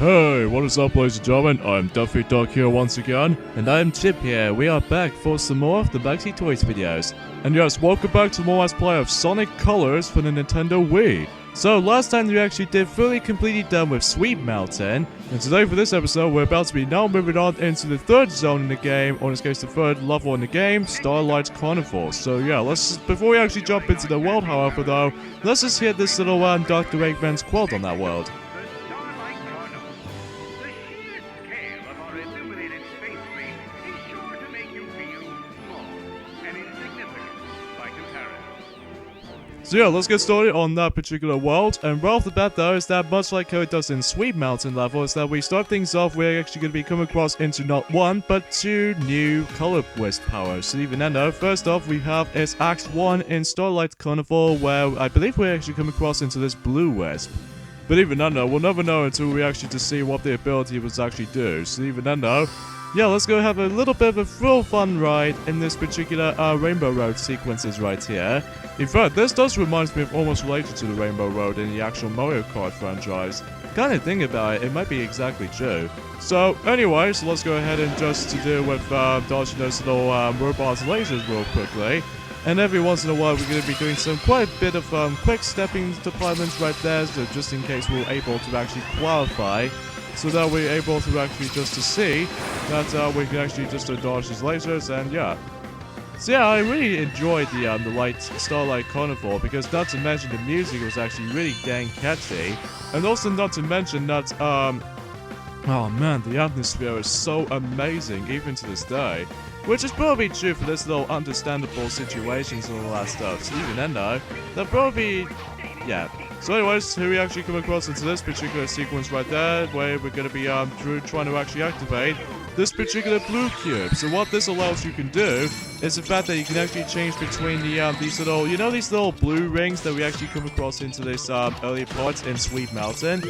Hey, what is up, ladies and gentlemen? I'm Duffy Duck here once again. And I'm Chip here. We are back for some more of the Bugsy Toys videos. And yes, welcome back to more Let's Play of Sonic Colors for the Nintendo Wii. So, last time we actually did fully completely done with Sweet Mountain. And today for this episode, we're about to be now moving on into the third zone in the game, or in this case the third level in the game, Starlight Carnival. So yeah, before we actually jump into the world, however though, let's just hit this little Dr. Eggman's quote on that world. So yeah, let's get started on that particular world, and right off the bat though is that much like how it does in Sweet Mountain level, is that we start things off, we're actually going to be coming across into not one, but two new color wisp powers. So even then though, first off we have is Act 1 in Starlight Carnival, where I believe we actually come across into this blue wisp. But even then though, we'll never know until we actually just see what the ability was actually do. So even then though, yeah, let's go have a little bit of a thrill fun ride in this particular Rainbow Road sequences right here. In fact, this does remind me of almost related to the Rainbow Road in the actual Mario Kart franchise. Kind of think about it, it might be exactly true. So anyway, so let's go ahead and just to do with dodging those little robots lasers real quickly. And every once in a while we're going to be doing quite a bit of quick stepping departments right there, so just in case we're able to actually qualify. So that we're able to actually just to see that we can actually just dodge these lasers, and yeah. So yeah, I really enjoyed the Light Starlight Carnival, because not to mention the music was actually really dang catchy, and also not to mention that oh man, the atmosphere is so amazing even to this day, which is probably true for this little understandable situations and all that stuff. So even then though, that probably, yeah. So anyways, here we actually come across into this particular sequence right there, where we're going to be trying to actually activate this particular blue cube. So what this allows you can do is the fact that you can actually change between the these little, you know, these little blue rings that we actually come across into this earlier parts in Sweet Mountain.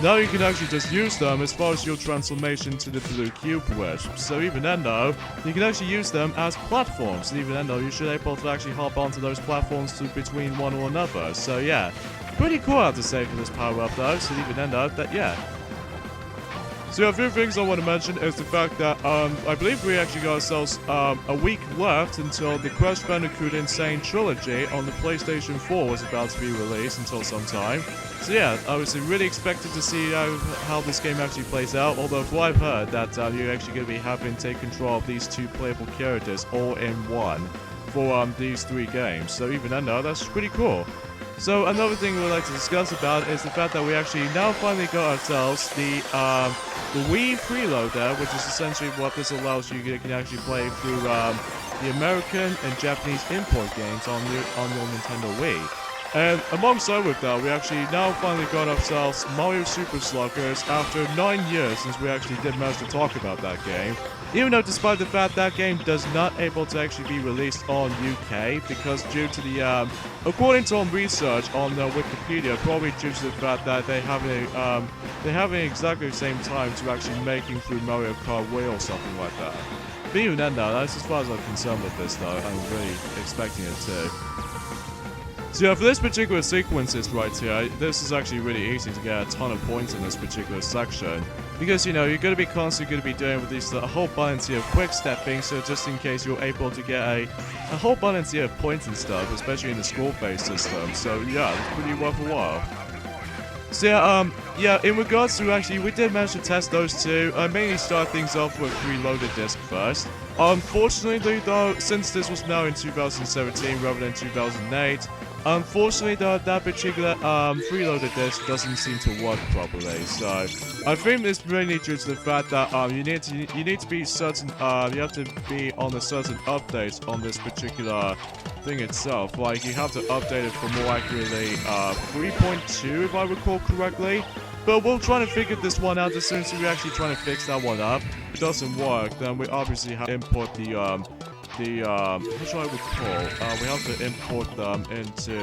Now you can actually just use them as far as your transformation to the blue cube wisp. So even then though, you can actually use them as platforms. And even then though, you should be able to actually hop onto those platforms to between one or another. So yeah. Pretty cool, I have to say, for this power-up though, so even then though, that yeah. So yeah, a few things I want to mention is the fact that, I believe we actually got ourselves, a week left until the Crash Bandicoot Insane Trilogy on the PlayStation 4 was about to be released until some time. So yeah, I was really expected to see how this game actually plays out, although from what I've heard that you're actually going to be having to take control of these two playable characters all in one for these three games. So even then though, that's pretty cool. So another thing we'd like to discuss about is the fact that we actually now finally got ourselves the Wii Freeloader, which is essentially what this allows you can actually play through the American and Japanese import games on your Nintendo Wii. And alongside with that, we actually now finally got ourselves Mario Super Sluggers after 9 years since we actually did manage to talk about that game. Even though despite the fact that game does not able to actually be released on UK, because due to the, according to research on Wikipedia, probably due to the fact that they having exactly the same time to actually making through Mario Kart Wii or something like that. But even then though, that's as far as I'm concerned with this though, I'm really expecting it too. So yeah, for this particular sequences right here, this is actually really easy to get a ton of points in this particular section. Because, you know, you're going to be constantly going to be doing with these a whole bunch of quick stepping, so just in case you're able to get a whole bunch of points and stuff, especially in the scroll-based system. So yeah, it's pretty worth a while. So yeah, in regards to actually, we did manage to test those two. I mainly start things off with Reloaded Disc first. Unfortunately though, since this was now in 2017 rather than 2008, unfortunately though, that particular Freeloaded Disc doesn't seem to work properly. So I think it's mainly due to the fact that you need to be certain, you have to be on a certain update on this particular thing itself. Like you have to update it for more accurately 3.2 if I recall correctly. But we'll try to figure this one out as soon as we're actually trying to fix that one up. If it doesn't work, then we obviously have to import the what should I recall? We have to import them into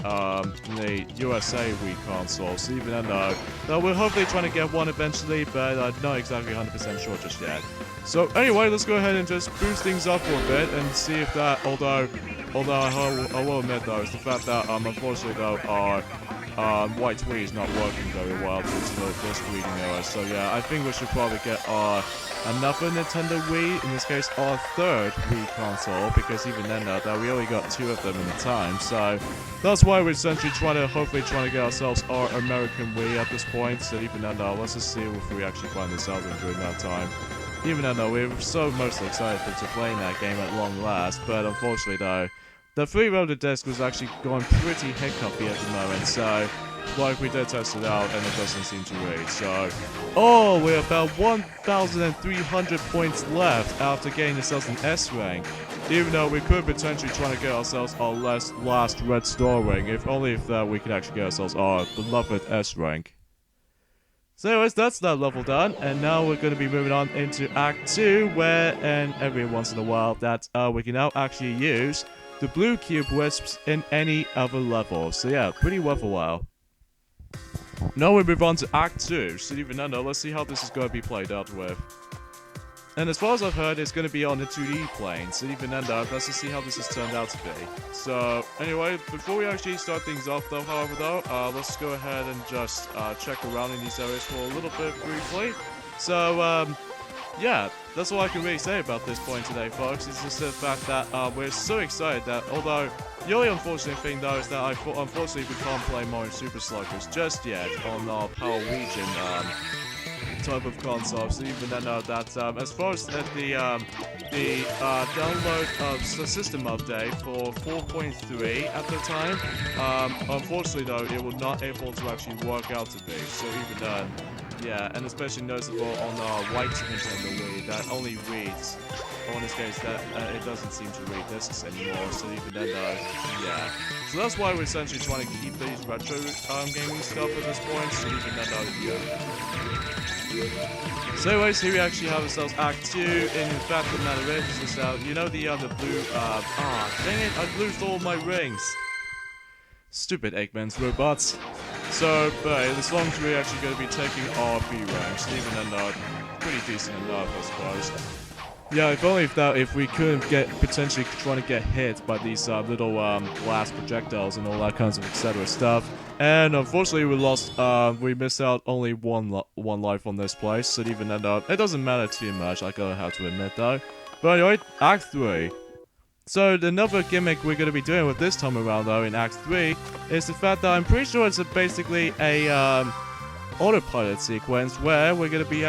the USA Wii console. So even then though, we're hopefully trying to get one eventually, but I'm not exactly 100% sure just yet. So anyway, let's go ahead and just boost things up for a bit and see if that, although I will admit though, is the fact that unfortunately though, White Wii is not working very well due to the disc reading error. So yeah, I think we should probably get another Nintendo Wii, in this case our third Wii console, because even then that we only got 2 of them in the time. So that's why we're essentially hopefully trying to get ourselves our American Wii at this point. So even then let's just see if we actually find this out during that time. Even though we were so mostly excited to play that game at long last, but unfortunately though, the freeloaded disc was actually going pretty hiccupy at the moment, so like we did test it out and it doesn't seem to read. So we're about 1,300 points left after getting ourselves an S rank. Even though we could potentially try to get ourselves our last red star ring, if we could actually get ourselves our beloved S rank. So anyways, that's that level done, and now we're going to be moving on into Act 2, where, and every once in a while, that we can now actually use the blue cube wisps in any other level. So yeah, pretty worthwhile. Now we move on to Act 2, so even though, let's see how this is going to be played out with. And as far as I've heard, it's going to be on the 2D plane, so even then though, let's just see how this has turned out to be. So, anyway, before we actually start things off though, let's go ahead and just check around in these areas for a little bit briefly. So, yeah, that's all I can really say about this point today, folks. It's just the fact that we're so excited that, although the only unfortunate thing though is that unfortunately we can't play Mario Super Sluggers just yet on our Power Region type of console. So even then, that as far as the download system update for 4.3 at the time, unfortunately though, it was not able to actually work out to be. So even then, yeah, and especially noticeable on our white Nintendo Wii that only reads. Or in this case, that it doesn't seem to read discs anymore. So even then, yeah. So that's why we're essentially trying to keep these retro gaming stuff at this point. So even then, yeah. So anyways, here we actually have ourselves Act 2, and in fact the matter is you know the other blue, dang it, I've lost all my rings. Stupid Eggman's robots. So, but as long as we're actually going to be taking our B ranks, even then, pretty decent enough, I suppose. Yeah, if only if we couldn't potentially trying to get hit by these little glass projectiles and all that kinds of etc. stuff. And unfortunately, we missed out only one life on this place. So even then, it doesn't matter too much. I gotta have to admit though. But anyway, Act 3. So another gimmick we're gonna be doing with this time around though in Act 3 is the fact that I'm pretty sure it's basically a autopilot sequence where we're going to be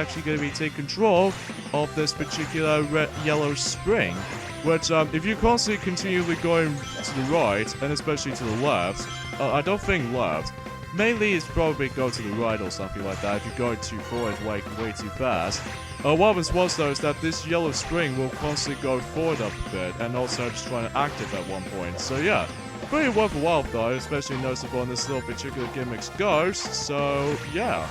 taking control of this particular yellow spring, which if you constantly continually going to the right and especially to the left, I don't think left, mainly it's probably go to the right or something like that if you're going too forward way too fast. What happens was though is that this yellow spring will constantly go forward up a bit and also just trying to active at one point. So yeah. Pretty worthwhile though, especially noticeable in this little particular gimmick's ghost, so yeah.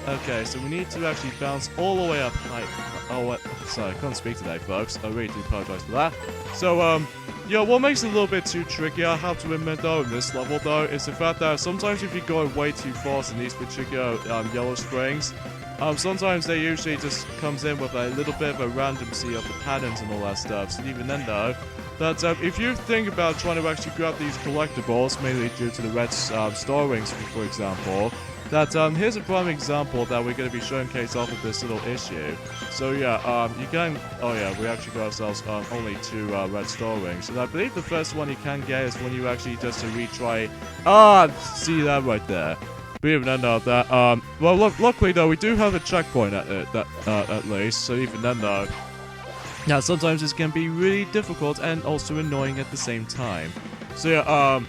Okay, so we need to actually bounce all the way up high. Oh, sorry, I can't speak today, folks. I really do apologize for that. So, yeah, what makes it a little bit too tricky, I have to admit though, in this level though, is the fact that sometimes if you go way too fast in these particular yellow springs, sometimes they usually just comes in with a little bit of a randomcy of the patterns and all that stuff. So even then though, that if you think about trying to actually grab these collectibles, mainly due to the red star rings, for example, that here's a prime example that we're going to be showcasing off of this little issue. So yeah, you can, oh yeah, we actually got ourselves only 2 red star rings. And I believe the first one you can get is when you actually just retry, see that right there. But even then though, that, well luckily though, we do have a checkpoint at least, so even then though, now, sometimes this can be really difficult and also annoying at the same time. So yeah,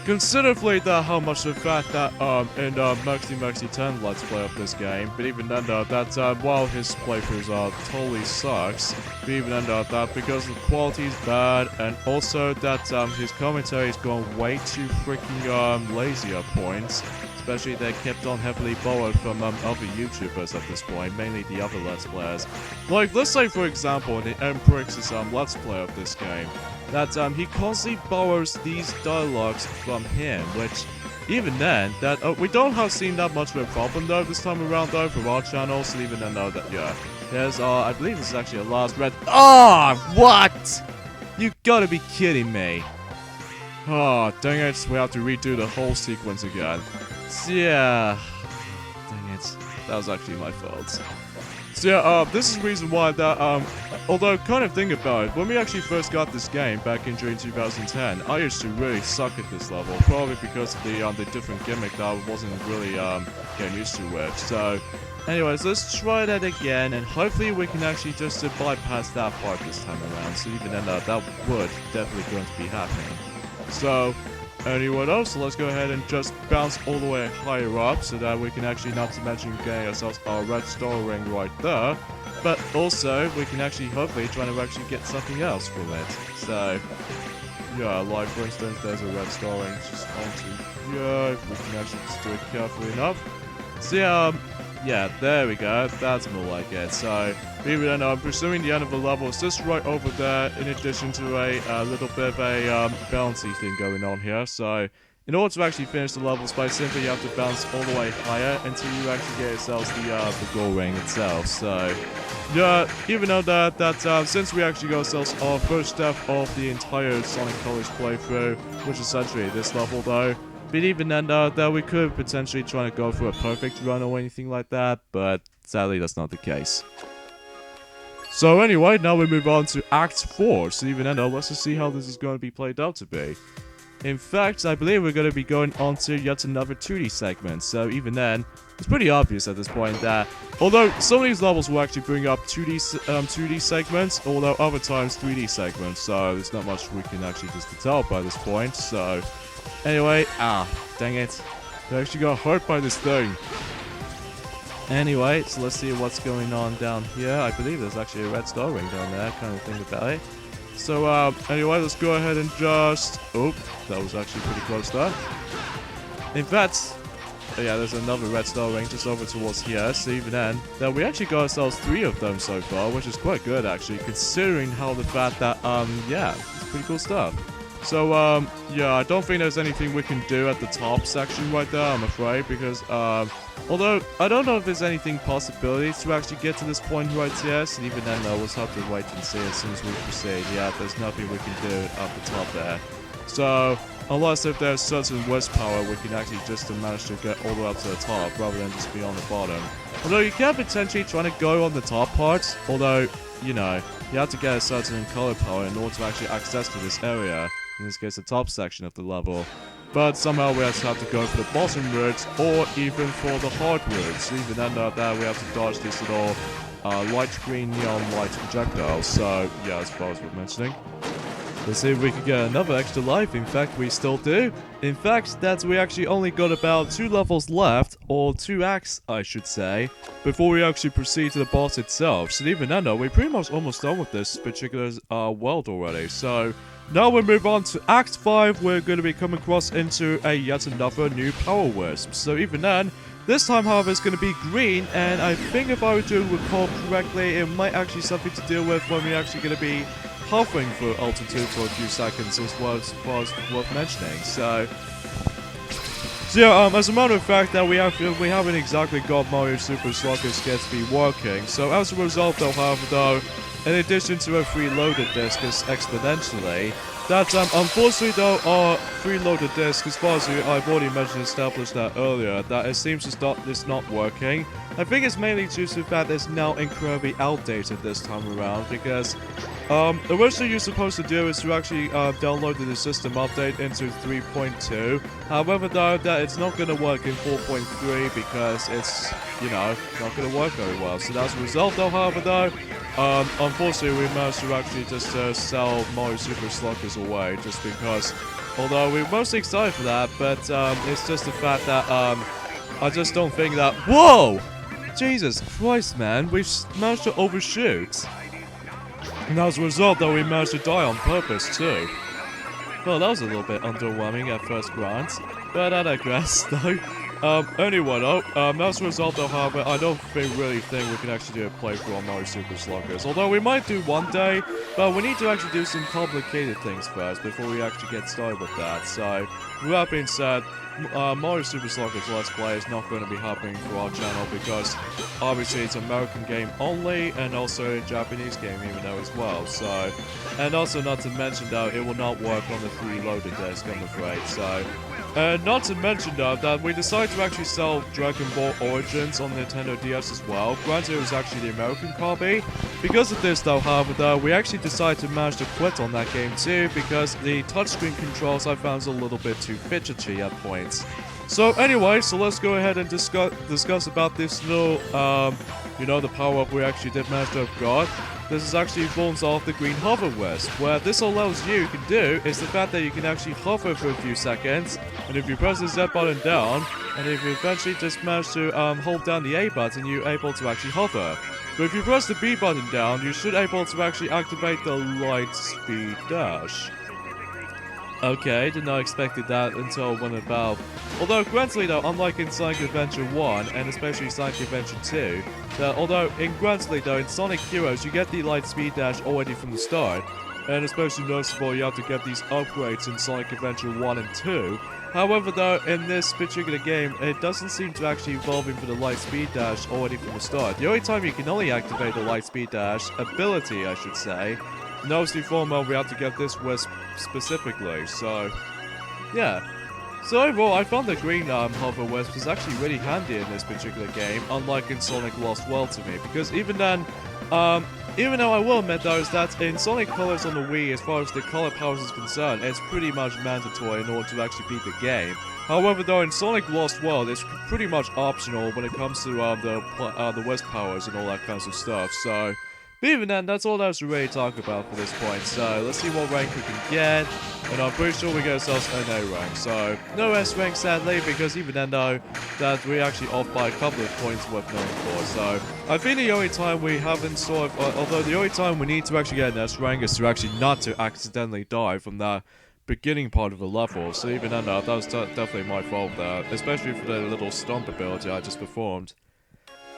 considerably how much the fact that in Maxi 10 Let's Play of this game, but even then that while his playthroughs totally sucks, but even then that because the quality is bad and also that his commentary is going way too freaking lazy at points. Especially they kept on heavily borrowed from other YouTubers at this point, mainly the other Let's Players. Like, let's say for example, in the Emprix's Let's Play of this game, that he constantly borrows these dialogues from him, which, even then, that we don't have seen that much of a problem though this time around though for our channel, so even then though that, yeah. There's, I believe this is actually a last red. What? You gotta be kidding me. Oh, dang it, we have to redo the whole sequence again. So, yeah. Dang it. That was actually my fault. So yeah, this is the reason why that, although kind of think about it, when we actually first got this game back in June 2010, I used to really suck at this level, probably because of the different gimmick that I wasn't really, getting used to with. So, anyways, let's try that again, and hopefully we can actually just bypass that part this time around, so even then, that would definitely going to be happening. So, anyone else, let's go ahead and just bounce all the way higher up so that we can actually, not to mention getting ourselves our red star ring right there, but also we can actually hopefully try to actually get something else from it. So, yeah, like for instance, there's a red star ring just onto here, if we can actually just do it carefully enough. So yeah, there we go, that's more like it. So, even then, I'm presuming the end of the level is just right over there, in addition to a little bit of a bouncy thing going on here. So, in order to actually finish the levels, by simply you have to bounce all the way higher until you actually get yourselves the gold ring itself. So, yeah, even though that since we actually got ourselves our first step of the entire Sonic Colors playthrough, which is essentially this level though, but even then, that we could potentially try to go for a perfect run or anything like that, but sadly that's not the case. So anyway, now we move on to Act 4, so even then, let's just see how this is going to be played out to be. In fact, I believe we're going to be going on to yet another 2D segment, so even then, it's pretty obvious at this point that, although some of these levels will actually bring up 2D segments, although other times 3D segments, so there's not much we can actually just tell by this point, so... Anyway, dang it. I actually got hurt by this thing. Anyway, so let's see what's going on down here. I believe there's actually a red star ring down there, kind of think about it. So, anyway, let's go ahead and just... Oh, that was actually pretty close there. In fact, yeah, there's another red star ring just over towards here. So even then, we actually got ourselves 3 of them so far, which is quite good actually, considering how the fact that, yeah, it's pretty cool stuff. So, yeah, I don't think there's anything we can do at the top section right there, I'm afraid, because, although, I don't know if there's anything possibilities to actually get to this point right here, so even then, we'll just have to wait and see as soon as we proceed. Yeah, there's nothing we can do at the top there. So, unless if there's certain wisp power, we can actually just manage to get all the way up to the top, rather than just be on the bottom. Although, you can potentially try to go on the top parts, although, you know, you have to get a certain color power in order to actually access to this area. In this case, the top section of the level. But somehow we just have to go for the bottom routes, or even for the hard routes. Even under that, we have to dodge these little light green neon light projectiles. So, yeah, as far as we're mentioning. Let's see if we can get another extra life. In fact, we still do. In fact, we actually only got about 2 levels left, or 2 acts, I should say, before we actually proceed to the boss itself. So even then, we're pretty much almost done with this particular world already. So, now we move on to Act 5, we're going to be coming across into yet another new Power Wisp. So even then, this time however it's going to be green, and I think if I were to recall correctly, it might actually something to deal with when we're actually going to be hovering for altitude for a few seconds as well as worth mentioning. So yeah, as a matter of fact, that we haven't exactly got Mario Super Slugger's yet to be working. So as a result, though, in addition to a freeloaded disc exponentially, that unfortunately though our freeloaded disc, as far as I've already mentioned, established that earlier, that it seems it's not working. I think it's mainly due to the fact that it's now incredibly outdated this time around, because originally you're supposed to do is to actually download the system update into 3.2. However, though, that it's not going to work in 4.3 because it's, you know, not going to work very well. So as a result, though, however, though, unfortunately, we managed to actually just sell Mario Super Sluggers away, just because, although we're mostly excited for that, but it's just the fact that I just don't think that. Whoa! Jesus Christ, man, we've managed to overshoot. And as a result, though, we managed to die on purpose, too. Well, that was a little bit underwhelming at first glance, but I digress, though. Anyway, though, as a result, though, however, I don't really think we can actually do a playthrough on Mario Super Sluggers. Although we might do one day, but we need to actually do some complicated things first before we actually get started with that. So, with that being said, Mario Super Slugger's Let's Play is not going to be happening for our channel because obviously it's an American game only and also a Japanese game even though as well. So, and also not to mention though, it will not work on the 3 loaded disc, I'm afraid. So, not to mention though that we decided to actually sell Dragon Ball Origins on Nintendo DS as well. Granted, it was actually the American copy. Because of this though, however, though, we actually decided to manage to quit on that game too because the touchscreen controls I found a little bit too fidgety at points. So anyway, so let's go ahead and discuss about this little, you know, the power-up we actually did manage to have got. This is actually forms of the green hover wisp. Where this allows you can do is the fact that you can actually hover for a few seconds, and if you press the Z button down, and if you eventually just manage to hold down the A button, you're able to actually hover. But if you press the B button down, you should able to actually activate the light speed dash. Okay, did not expect that until when about... Although, granted though, unlike in Sonic Adventure 1, and especially Sonic Adventure 2, that although, granted though, in Sonic Heroes, you get the light speed dash already from the start, and especially noticeable, you have to get these upgrades in Sonic Adventure 1 and 2. However though, in this particular game, it doesn't seem to actually evolve in for the light speed dash already from the start. The only time you can only activate the light speed dash, ability I should say, knows the form of we have to get this wisp specifically, so yeah. So overall, I found the green hover wisp is actually really handy in this particular game, unlike in Sonic Lost World to me, because even then, even though I will admit though is that in Sonic Colors on the Wii, as far as the color powers is concerned, it's pretty much mandatory in order to actually beat the game. However though, in Sonic Lost World, it's pretty much optional when it comes to the wisp powers and all that kinds of stuff, so... But even then, that's all there's to really talk about for this point, so let's see what rank we can get, and I'm pretty sure we get ourselves an A rank, so no S rank sadly, because even then though, that we're actually off by a couple of points worth knowing for, so I think the only time we haven't sort of, although the only time we need to actually get an S rank is to actually not to accidentally die from that beginning part of the level, so even then that was definitely my fault there, especially for the little stomp ability I just performed.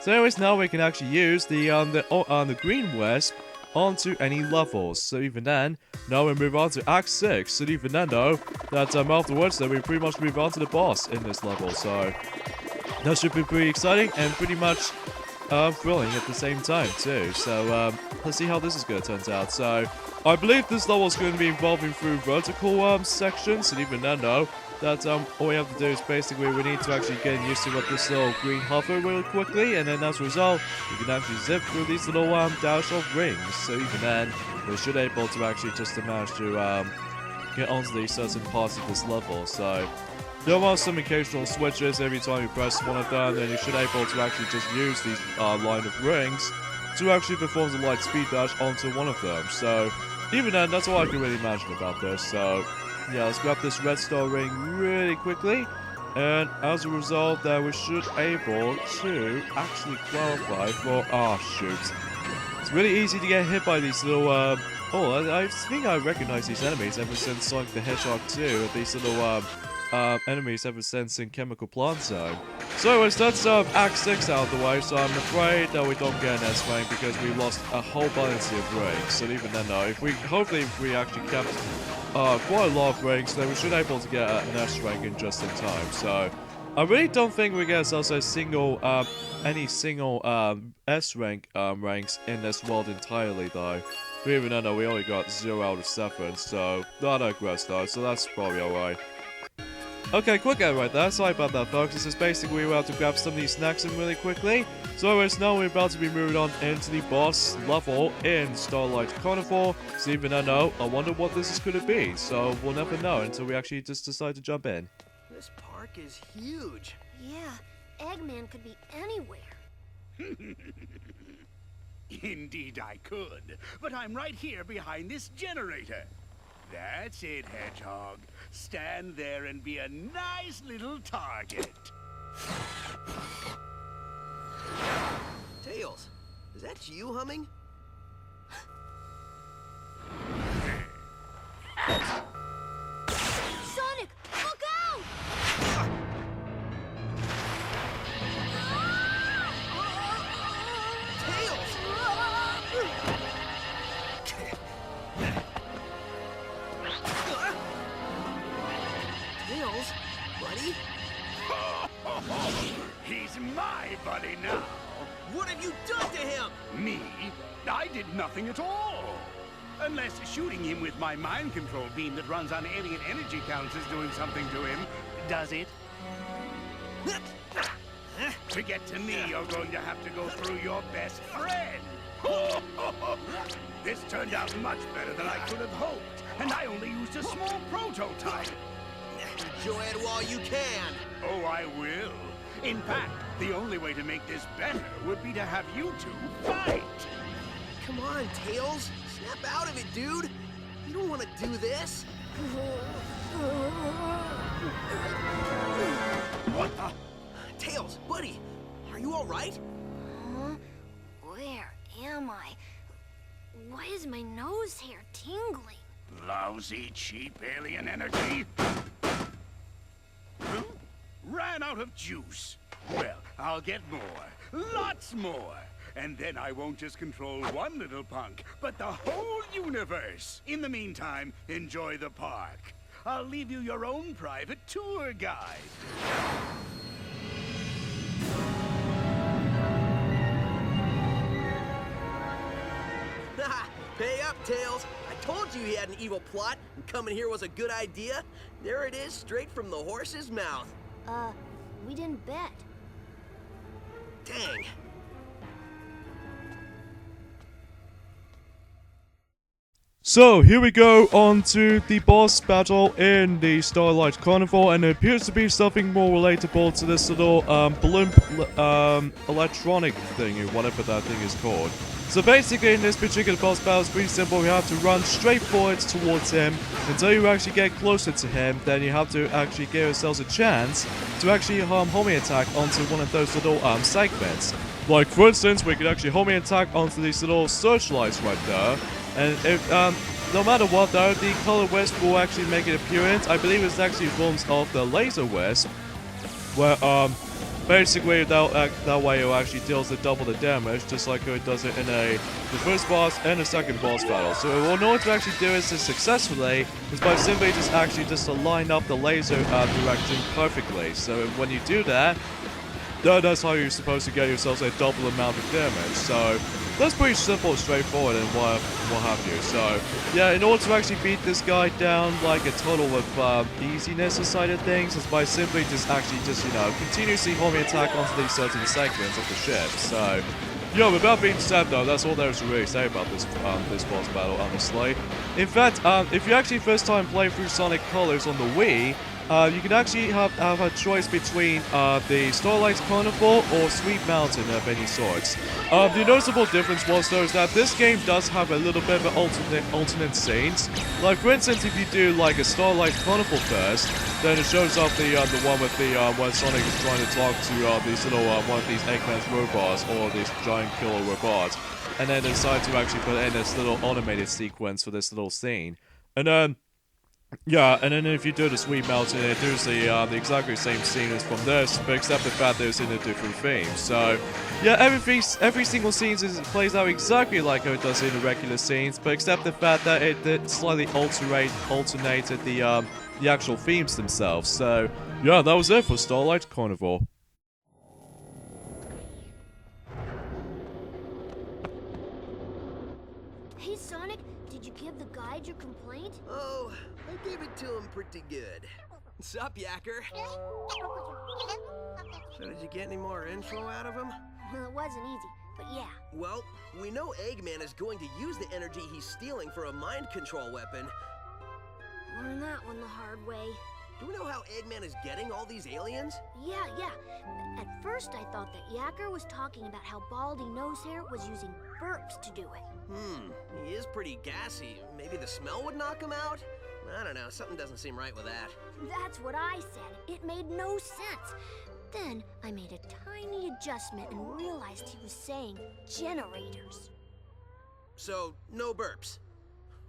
So anyways, now we can actually use the green wisp onto any levels. So even then, now we move on to Act 6. So even then though, that afterwards, then we pretty much move on to the boss in this level. So that should be pretty exciting and pretty much thrilling at the same time too. So let's see how this is going to turn out. So I believe this level is going to be evolving through vertical sections. And even then though, that all we have to do is basically we need to actually get used to what this little green hover really quickly, and then as a result you can actually zip through these little dash of rings. So even then we should able to actually just manage to get onto these certain parts of this level. So there are some occasional switches every time you press one of them, and you should able to actually just use these line of rings to actually perform the light speed dash onto one of them. So even then, that's all I can really imagine about this. So yeah, let's grab this red star ring really quickly, and as a result that we should able to actually qualify for... Oh shoot, it's really easy to get hit by these little I think I recognize these enemies ever since Sonic the Hedgehog 2, these little enemies ever since in Chemical Plant Zone. So anyways, that's Act 6 out of the way, so I'm afraid that we don't get an S rank because we lost a whole bunch of ranks. So even then though, hopefully if we actually kept quite a lot of ranks, then we should be able to get an S rank in just in time. So I really don't think we get ourselves a single any single S rank ranks in this world entirely though. But even though we only got 0 out of 7, so not aggressive though, so that's probably alright. Okay, quick ad right there. Sorry about that, folks. This is basically we're about to grab some of these snacks in really quickly. So anyways, now we're about to be moving on into the boss level in Starlight Carnival. So even though I wonder what this is going to be. So we'll never know until we actually just decide to jump in. This park is huge. Yeah, Eggman could be anywhere. Indeed I could, but I'm right here behind this generator. That's it, Hedgehog. Stand there and be a nice little target. Tails, is that you humming? Sonic, look out! Tails! Tails, buddy? What have you done to him? Me? I did nothing at all. Unless shooting him with my mind control beam that runs on alien energy counts is doing something to him. Does it? To get to me, you're going to have to go through your best friend. This turned out much better than I could have hoped, and I only used a small prototype. Enjoy it while you can. Oh, I will. In fact, the only way to make this better would be to have you two fight. Come on, Tails. Snap out of it, dude. You don't want to do this. What the? Tails, buddy, are you all right? Huh? Where am I? Why is my nose hair tingling? Lousy, cheap alien energy. Huh? Ran out of juice. Well, I'll get more. Lots more. And then I won't just control one little punk, but the whole universe. In the meantime, enjoy the park. I'll leave you your own private tour guide. Pay up, Tails. I told you he had an evil plot, and coming here was a good idea. There it is, straight from the horse's mouth. We didn't bet. Dang. So, here we go on to the boss battle in the Starlight Carnival, and it appears to be something more relatable to this little, blimp, electronic thing, or whatever that thing is called. So basically, in this particular boss battle, it's pretty simple. You have to run straight forward towards him until you actually get closer to him. Then you have to actually give yourselves a chance to actually homing attack onto one of those little, segments. Like, for instance, we could actually homing attack onto these little searchlights right there. And if, no matter what though, the color wisp will actually make an appearance. I believe it's actually forms of the laser wisp, where basically that way it actually deals double the damage, just like it does it in the first boss and the second boss battle. So in order to actually do this successfully, is by simply just to line up the laser direction perfectly. So when you do that, that's how you're supposed to get yourselves a double amount of damage. So that's pretty simple, straightforward, and what have you. So yeah, in order to actually beat this guy down like a total of easiness side of things, is by simply you know, continuously homing attack onto these certain segments of the ship. So yeah, with that being said though, that's all there is to really say about this boss battle, honestly. In fact, if you actually first time play through Sonic Colors on the Wii, you can actually have a choice between the Starlight Carnival or Sweet Mountain of any sorts. The noticeable difference was though is that this game does have a little bit of alternate scenes. Like for instance, if you do like a Starlight Carnival first, then it shows up the one with the when Sonic is trying to talk to these little one of these Eggman's robots or these giant killer robots, and then decide to actually put in this little automated sequence for this little scene, and then. Yeah, and then if you do the Sweet Mountain, it does the exactly same scene as from this, but except the fact that it's in a different theme. So, yeah, every single scene plays out exactly like how it does in the regular scenes, but except the fact that it slightly alternated the actual themes themselves. So, yeah, that was it for Starlight Carnival. Hey, Sonic, did you give the guide your complaint? Oh, I gave it to him pretty good. Sup, Yacker? So did you get any more info out of him? Well, it wasn't easy, but yeah. Well, we know Eggman is going to use the energy he's stealing for a mind control weapon. Learned that one the hard way. Do we know how Eggman is getting all these aliens? Yeah. At first, I thought that Yacker was talking about how Baldy Nosehair was using burps to do it. He is pretty gassy. Maybe the smell would knock him out? I don't know, something doesn't seem right with that. That's what I said. It made no sense. Then I made a tiny adjustment and realized he was saying generators. So, no burps.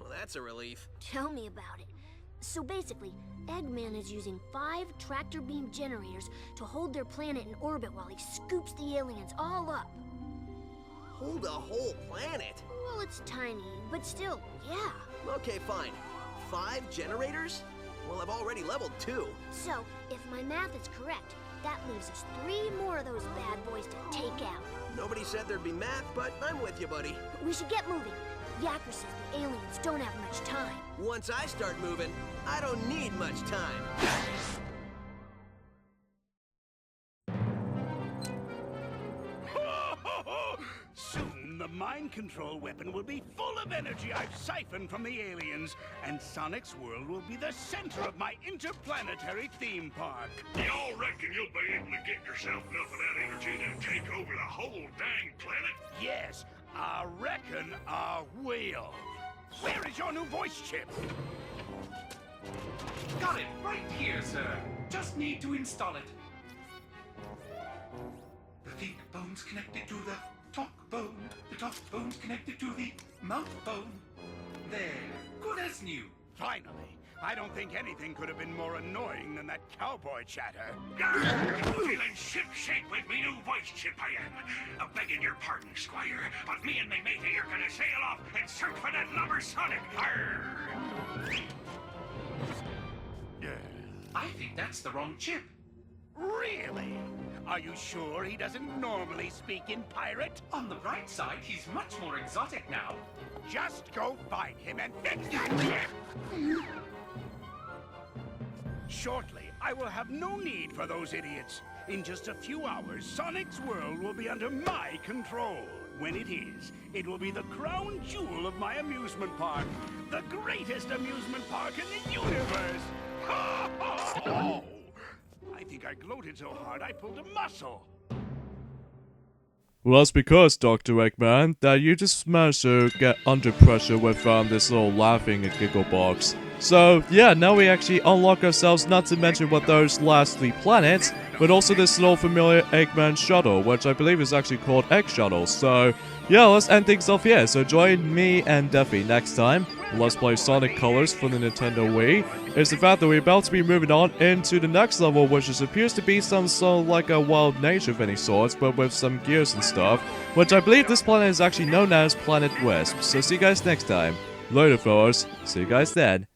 Well, that's a relief. Tell me about it. So basically, Eggman is using 5 tractor beam generators to hold their planet in orbit while he scoops the aliens all up. Hold a whole planet? Well, it's tiny, but still, yeah. Okay, fine. 5 generators? Well, I've already leveled 2. So, if my math is correct, That leaves us 3 more of those bad boys to take out. Nobody said there'd be math, but I'm with you, buddy. We should get moving. Yacker says the aliens don't have much time. Once I start moving, I don't need much time. Soon, the mind control weapon will be full of energy I've siphoned from the aliens, and Sonic's world will be the center of my interplanetary theme park. Y'all reckon you'll be able to get yourself enough of that energy to take over the whole dang planet? Yes, I reckon I will. Where is your new voice chip? Got it right here, sir. Just need to install it. The think bone's connected to the talk bone. The talk bone's connected to the mouth bone. There. Good as new. Finally. I don't think anything could have been more annoying than that cowboy chatter. Feeling ship-shape with me new voice chip I am. Begging your pardon, Squire, but me and me matey are gonna sail off and search for that lubber Sonic. Arr! I think that's the wrong chip. Really? Are you sure he doesn't normally speak in pirate? On the bright side, he's much more exotic now. Just go find him and fix that chip! Shortly, I will have no need for those idiots. In just a few hours, Sonic's world will be under my control. When it is, it will be the crown jewel of my amusement park. The greatest amusement park in the universe! Oh! I think I gloated so hard I pulled a muscle. Well, that's because, Dr. Eggman, that you just managed to get under pressure with this little laughing and giggle box. So, yeah, now we actually unlock ourselves, not to mention what those last 3 planets, but also this little familiar Eggman shuttle, which I believe is actually called Egg Shuttle. So, yeah, let's end things off here. So join me and Duffy next time. Let's play Sonic Colors for the Nintendo Wii. It's the fact that we're about to be moving on into the next level, which appears to be some sort of like a wild nature of any sorts, but with some gears and stuff, which I believe this planet is actually known as Planet Wisp. So see you guys next time. Later, fellas. See you guys then.